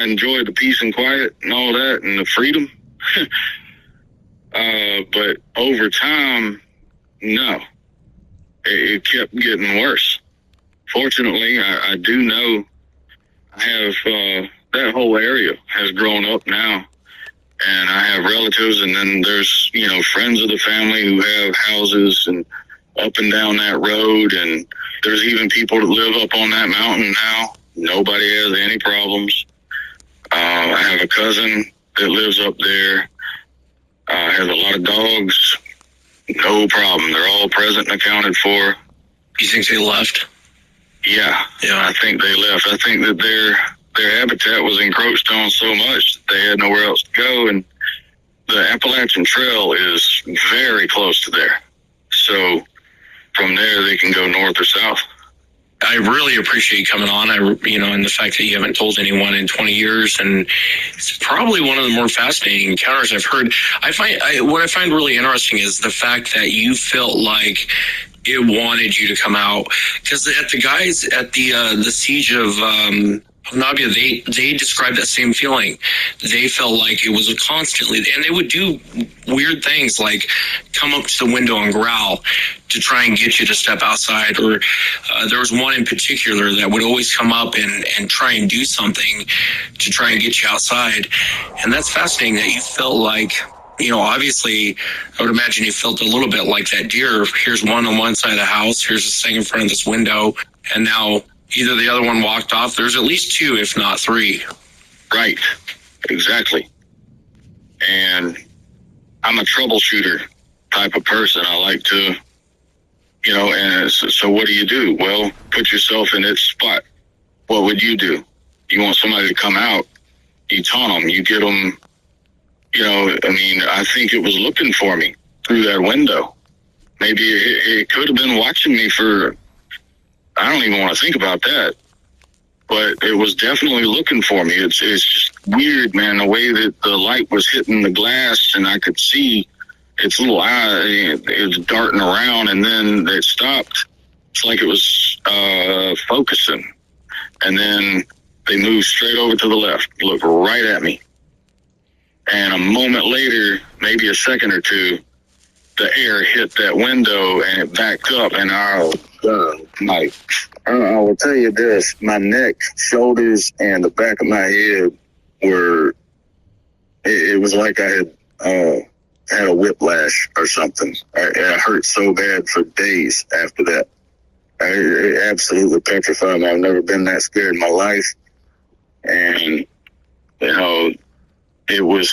enjoy the peace and quiet and all that and the freedom. But over time, no, it kept getting worse. Fortunately, I do know I have that whole area has grown up now, and I have relatives, and then there's friends of the family who have houses and up and down that road, and there's even people that live up on that mountain now. Nobody has any problems. I have a cousin that lives up there. Has a lot of dogs. No problem. They're all present and accounted for. You think they left? Yeah, I think they left. I think that their habitat was encroached on so much that they had nowhere else to go, and the Appalachian Trail is very close to there. So from there, they can go north or south. I really appreciate you coming on. And the fact that you haven't told anyone in 20 years, and it's probably one of the more fascinating encounters I've heard. What I find really interesting is the fact that you felt like it wanted you to come out, because the guys at the siege of Nabia, they described that same feeling. They felt like it was constantly, and they would do weird things like come up to the window and growl to try and get you to step outside. Or there was one in particular that would always come up and try and do something to try and get you outside. And that's fascinating that you felt like, obviously, I would imagine you felt a little bit like that deer. Here's one on one side of the house. Here's this thing in front of this window. And now either the other one walked off. There's at least two, if not three. Right. Exactly. And I'm a troubleshooter type of person. I like to, and so what do? Well, put yourself in its spot. What would you do? You want somebody to come out, you taunt them, you get them, I think it was looking for me through that window. Maybe it could have been watching me for, I don't even want to think about that. But it was definitely looking for me. It's just weird, man, the way that the light was hitting the glass and I could see its little eye. It was darting around, and then it stopped. It's like it was focusing. And then they moved straight over to the left, looked right at me. And a moment later, maybe a second or two, the air hit that window and it backed up, and I will tell you this, my neck, shoulders, and the back of my head were, it was like I had a whiplash or something. It hurt so bad for days after that. It absolutely petrified me. I've never been that scared in my life. And, it was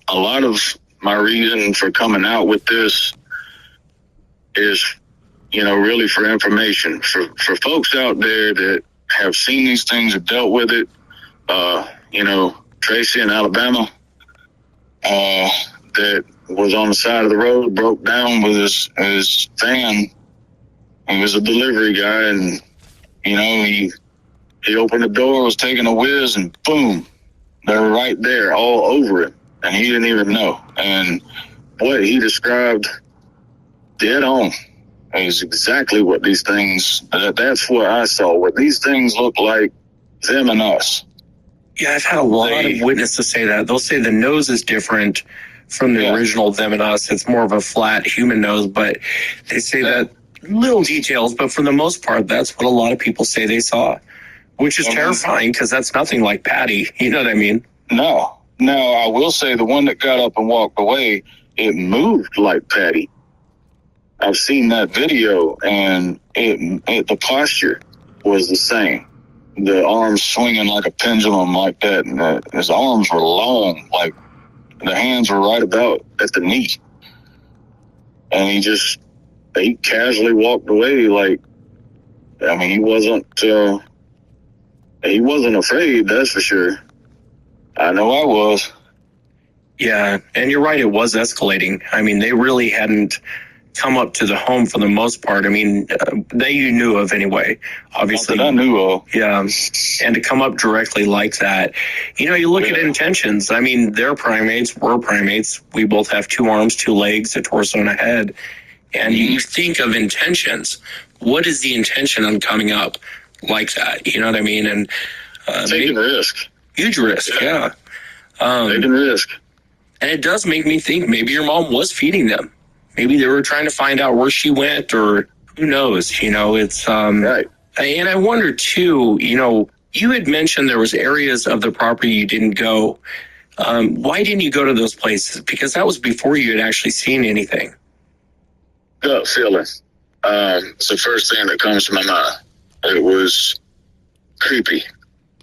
a lot of my reason for coming out with this is, really for information. For folks out there that have seen these things or dealt with it, Tracy in Alabama, that was on the side of the road, broke down with his van. He was a delivery guy, and, he opened the door, was taking a whiz, and boom, they were right there, all over it, and he didn't even know. And what he described dead on is exactly what these things, that's what I saw, what these things look like, them and us. Yeah, I've had a lot of witnesses say that. They'll say the nose is different from the original Them and Us. It's more of a flat human nose, but they say that little details, but for the most part, that's what a lot of people say they saw, which is terrifying because that's nothing like Patty. You know what I mean? No, I will say the one that got up and walked away, it moved like Patty. I've seen that video, and the posture was the same. The arms swinging like a pendulum like that, and his arms were long, like the hands were right about at the knee. And he casually walked away like, he wasn't afraid, that's for sure. I know I was. Yeah, and you're right, it was escalating. They really hadn't come up to the home for the most part. That you knew of anyway, obviously. I knew of. Yeah, and to come up directly like that, you look at intentions. They're primates, we're primates. We both have 2 arms, 2 legs, a torso, and a head. And you think of intentions. What is the intention on coming up like that? You know what I mean? And taking a risk. Huge risk, yeah. Taking risk. And it does make me think maybe your mom was feeding them. Maybe they were trying to find out where she went, or who knows, it's, Right. And I wonder too, you had mentioned there was areas of the property you didn't go. Why didn't you go to those places? Because that was before you had actually seen anything. Gut feeling. It's the first thing that comes to my mind. It was creepy.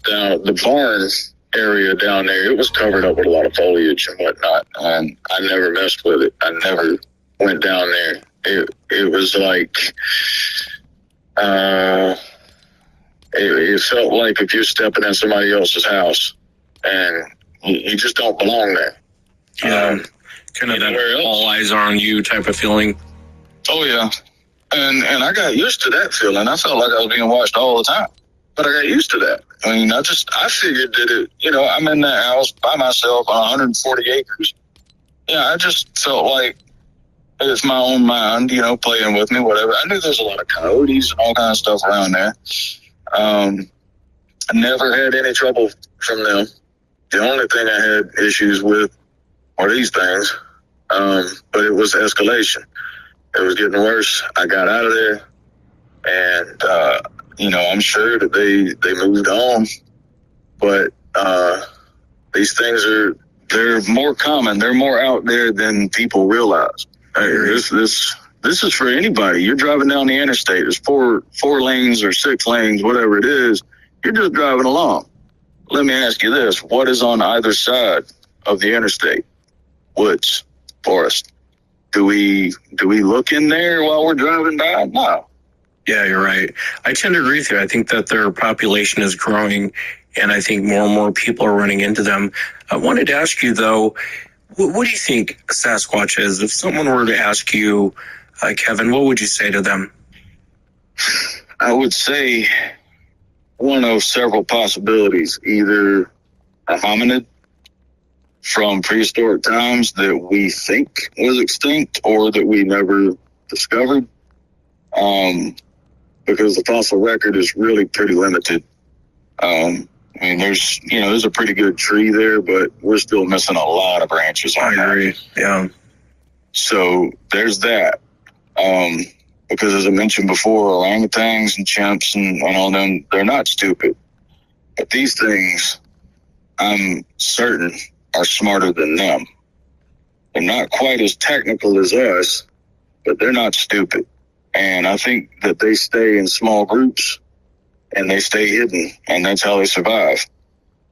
Now, the barn area down there, it was covered up with a lot of foliage and whatnot, and I never messed with it. I never went down there. It was like, it felt like if you're stepping in somebody else's house, and you just don't belong there. Yeah, kind of that all eyes are on you type of feeling. Oh yeah, and I got used to that feeling. I felt like I was being watched all the time, but I got used to that. I mean, I figured that I'm in that house by myself on 140 acres. Yeah, I just felt like it's my own mind, playing with me, whatever. I knew there's a lot of coyotes and all kinds of stuff around there. I never had any trouble from them. The only thing I had issues with were these things, but it was escalation. It was getting worse. I got out of there, and I'm sure that they moved on. But these things they're more common. They're more out there than people realize. This is for anybody. You're driving down the interstate. There's four lanes or 6 lanes, whatever it is. You're just driving along. Let me ask you this: what is on either side of the interstate? Woods, forest. Do we look in there while we're driving by? No. Yeah, you're right. I tend to agree with you. I think that their population is growing, and I think more and more people are running into them. I wanted to ask you, though, what do you think Sasquatch is? If someone were to ask you, Kevin, what would you say to them? I would say one of several possibilities. Either a hominid from prehistoric times that we think was extinct or that we never discovered, because the fossil record is really pretty limited. There's a pretty good tree there, but we're still missing a lot of branches on that. Yeah. So there's that. Because as I mentioned before, orangutans and chimps and all them, they're not stupid. But these things, I'm certain, are smarter than them. They're not quite as technical as us, but they're not stupid. And I think that they stay in small groups and they stay hidden, and that's how they survive.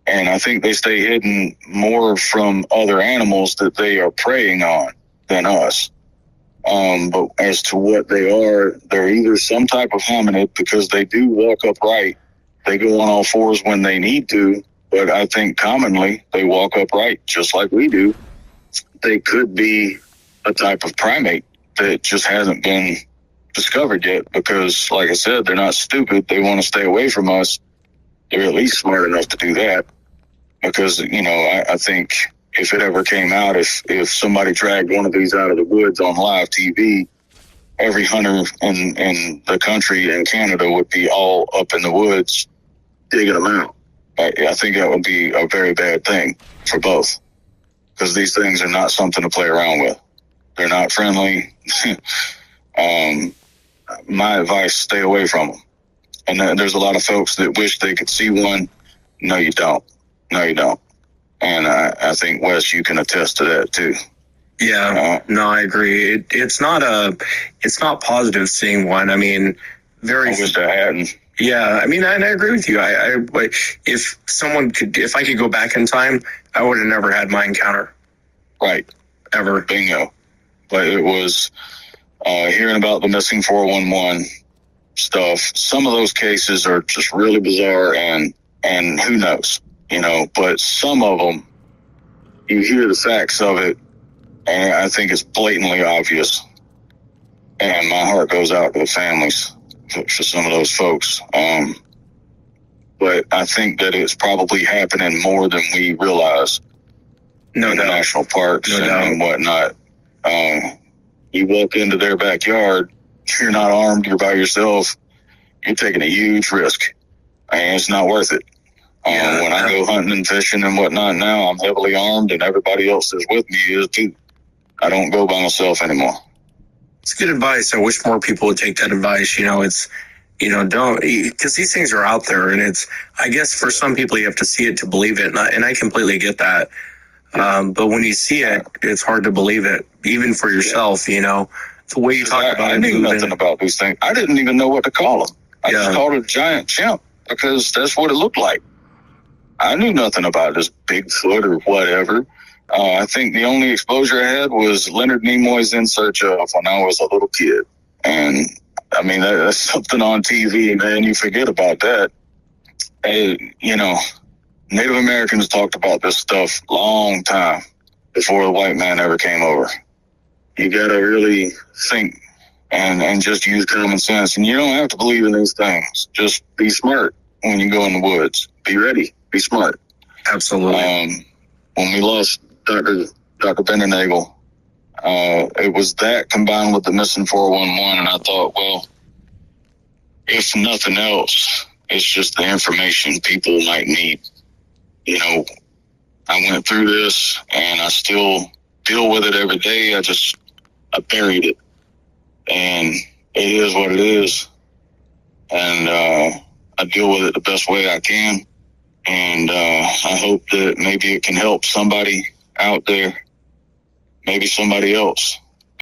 And I think they stay hidden more from other animals that they are preying on than us. But as to what they are, they're either some type of hominid, because they do walk upright. They go on all fours when they need to, but I think commonly they walk upright just like we do. They could be a type of primate that just hasn't been discovered yet, because, like I said, they're not stupid. They want to stay away from us. They're at least smart enough to do that, because, I think if it ever came out, if somebody dragged one of these out of the woods on live TV, every hunter in the country and Canada would be all up in the woods digging them out. I think that would be a very bad thing for both, because these things are not something to play around with. They're not friendly. My advice, stay away from them. And there's a lot of folks that wish they could see one. No, you don't. No, you don't. And I think, Wes, you can attest to that too. Yeah, no, I agree. It's not positive seeing one. I mean, I wish I hadn't. Yeah, I mean, and I agree with you. If I could go back in time, I would have never had my encounter. Right. Ever. Bingo. But it was hearing about the missing 411 stuff. Some of those cases are just really bizarre, and who knows, but some of them, you hear the facts of it, and I think it's blatantly obvious. And my heart goes out to the families for some of those folks. But I think that it's probably happening more than we realize. No in doubt. The national parks and whatnot. You walk into their backyard, you're not armed, you're by yourself, you're taking a huge risk, and it's not worth it. When I go hunting and fishing and whatnot now, I'm heavily armed, and everybody else is with me is too. I don't go by myself anymore. It's good advice. I wish more people would take that advice. Don't, because these things are out there, and I guess for some people you have to see it to believe it, and I completely get that. But when you see it, it's hard to believe it, even for yourself. The way you talk about it. I knew nothing about these things. I didn't even know what to call them. I just called it a giant chimp because that's what it looked like. I knew nothing about this Bigfoot or whatever. I think the only exposure I had was Leonard Nimoy's In Search Of when I was a little kid. And, I mean, that's something on TV, man. You forget about that. Native Americans talked about this stuff long time before the white man ever came over. You got to really think and just use common sense. And you don't have to believe in these things. Just be smart when you go in the woods. Be ready. Be smart. Absolutely. When we lost Dr. Bennenagel, it was that combined with the missing 411, and I thought, well, if nothing else, it's just the information people might need. I went through this, and I still deal with it every day. I buried it, and it is what it is, and I deal with it the best way I can, and I hope that maybe it can help somebody out there, maybe somebody else.